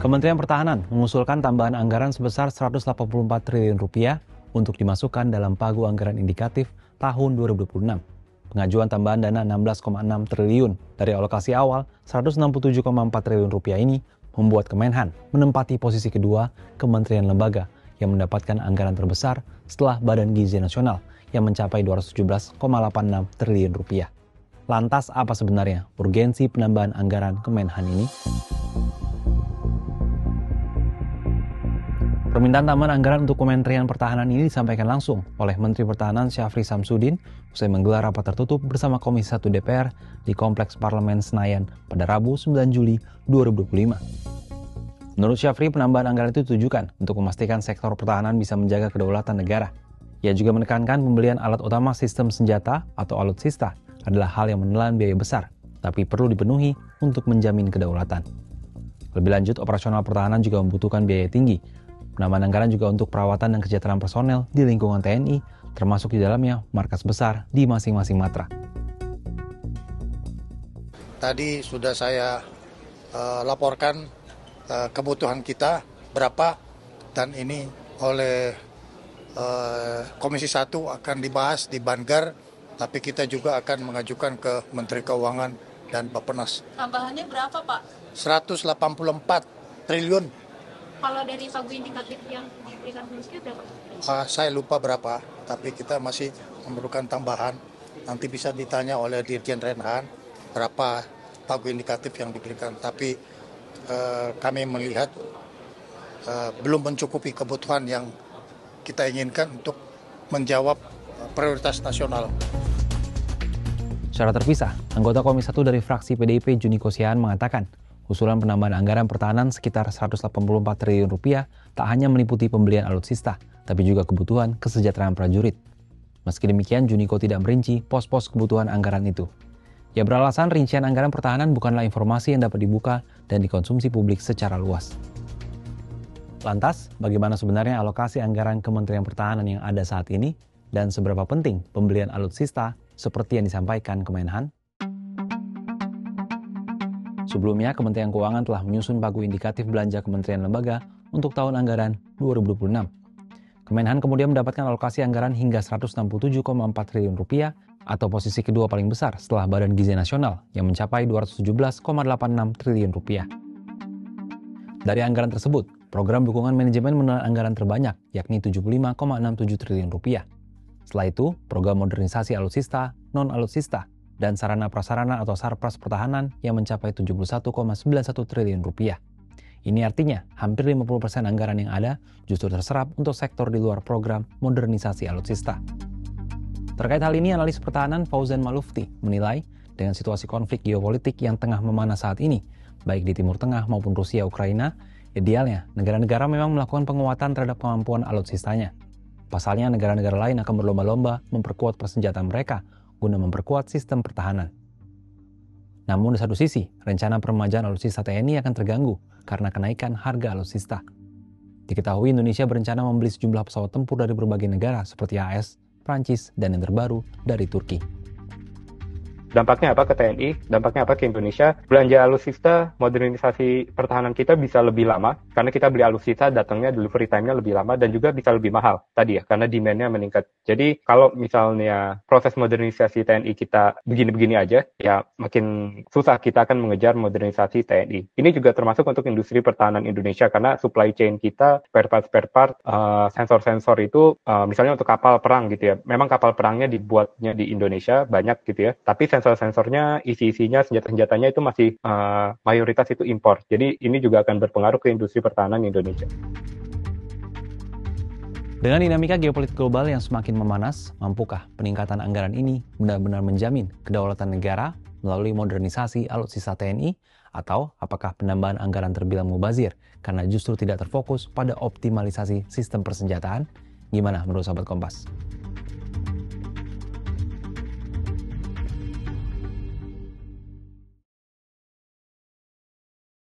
Kementerian Pertahanan mengusulkan tambahan anggaran sebesar 184 triliun rupiah untuk dimasukkan dalam pagu anggaran indikatif tahun 2026. Pengajuan tambahan dana 16,6 triliun dari alokasi awal 167,4 triliun rupiah ini membuat Kemenhan menempati posisi kedua kementerian lembaga yang mendapatkan anggaran terbesar setelah Badan Gizi Nasional yang mencapai 217,86 triliun rupiah. Lantas apa sebenarnya urgensi penambahan anggaran Kemenhan ini? Permintaan tambahan anggaran untuk Kementerian Pertahanan ini disampaikan langsung oleh Menteri Pertahanan Syafri Samsudin usai menggelar rapat tertutup bersama Komisi 1 DPR di Kompleks Parlemen Senayan pada Rabu 9 Juli 2025. Menurut Syafri, penambahan anggaran itu ditujukan untuk memastikan sektor pertahanan bisa menjaga kedaulatan negara. Ia juga menekankan pembelian alat utama sistem senjata atau alutsista adalah hal yang menelan biaya besar, tapi perlu dipenuhi untuk menjamin kedaulatan. Lebih lanjut, operasional pertahanan juga membutuhkan biaya tinggi. Penambahan anggaran juga untuk perawatan dan kesejahteraan personel di lingkungan TNI, termasuk di dalamnya markas besar di masing-masing matra. Tadi sudah saya laporkan kebutuhan kita berapa, dan ini oleh Komisi 1 akan dibahas di Banggar, tapi kita juga akan mengajukan ke Menteri Keuangan dan Bappenas. Tambahannya berapa, Pak? 184 triliun. Kalau dari pagu indikatif yang diberikan Komisi berapa? Saya lupa berapa, tapi kita masih memerlukan tambahan. Nanti bisa ditanya oleh Dirjen Renhan berapa pagu indikatif yang diberikan. Tapi kami melihat belum mencukupi kebutuhan yang kita inginkan untuk menjawab prioritas nasional. Secara terpisah, anggota Komisi 1 dari fraksi PDIP Juniko Siahaan mengatakan, usulan penambahan anggaran pertahanan sekitar 184 triliun rupiah tak hanya meliputi pembelian alutsista, tapi juga kebutuhan kesejahteraan prajurit. Meski demikian, Juniko tidak merinci pos-pos kebutuhan anggaran itu. Ia beralasan rincian anggaran pertahanan bukanlah informasi yang dapat dibuka dan dikonsumsi publik secara luas. Lantas, bagaimana sebenarnya alokasi anggaran Kementerian Pertahanan yang ada saat ini dan seberapa penting pembelian alutsista seperti yang disampaikan Kemenhan? Sebelumnya, Kementerian Keuangan telah menyusun pagu indikatif belanja kementerian lembaga untuk tahun anggaran 2026. Kemenhan kemudian mendapatkan alokasi anggaran hingga 167,4 triliun rupiah atau posisi kedua paling besar setelah Badan Gizi Nasional yang mencapai 217,86 triliun rupiah. Dari anggaran tersebut, program dukungan manajemen menelan anggaran terbanyak yakni 75,67 triliun rupiah. Setelah itu, program modernisasi alutsista, non-alutsista, dan sarana-prasarana atau sarpras pertahanan yang mencapai 71,91 triliun rupiah. Ini artinya hampir 50% anggaran yang ada justru terserap untuk sektor di luar program modernisasi alutsista. Terkait hal ini, analis pertahanan Fauzan Malufti menilai dengan situasi konflik geopolitik yang tengah memanas saat ini, baik di Timur Tengah maupun Rusia-Ukraina, idealnya negara-negara memang melakukan penguatan terhadap kemampuan alutsistanya. Pasalnya, negara-negara lain akan berlomba-lomba memperkuat persenjataan mereka guna memperkuat sistem pertahanan. Namun di satu sisi, rencana peremajaan alutsista TNI akan terganggu karena kenaikan harga alutsista. Diketahui Indonesia berencana membeli sejumlah pesawat tempur dari berbagai negara seperti AS, Prancis, dan yang terbaru dari Turki. Dampaknya apa ke TNI? Dampaknya apa ke Indonesia? Belanja alutsista, modernisasi pertahanan kita bisa lebih lama, karena kita beli alutsista, datangnya delivery time-nya lebih lama, dan juga bisa lebih mahal tadi ya, karena demand-nya meningkat. Jadi kalau misalnya proses modernisasi TNI kita begini-begini aja, ya makin susah kita akan mengejar modernisasi TNI. Ini juga termasuk untuk industri pertahanan Indonesia, karena supply chain kita, spare part, sensor-sensor itu, misalnya untuk kapal perang gitu ya, memang kapal perangnya dibuatnya di Indonesia banyak gitu ya, tapi sensor-sensornya, isi-isinya, senjata-senjatanya itu masih mayoritas itu impor. Jadi ini juga akan berpengaruh ke industri pertahanan Indonesia. Dengan dinamika geopolitik global yang semakin memanas, mampukah peningkatan anggaran ini benar-benar menjamin kedaulatan negara melalui modernisasi alutsista TNI? Atau apakah penambahan anggaran terbilang mubazir karena justru tidak terfokus pada optimalisasi sistem persenjataan? Gimana menurut Sahabat Kompas?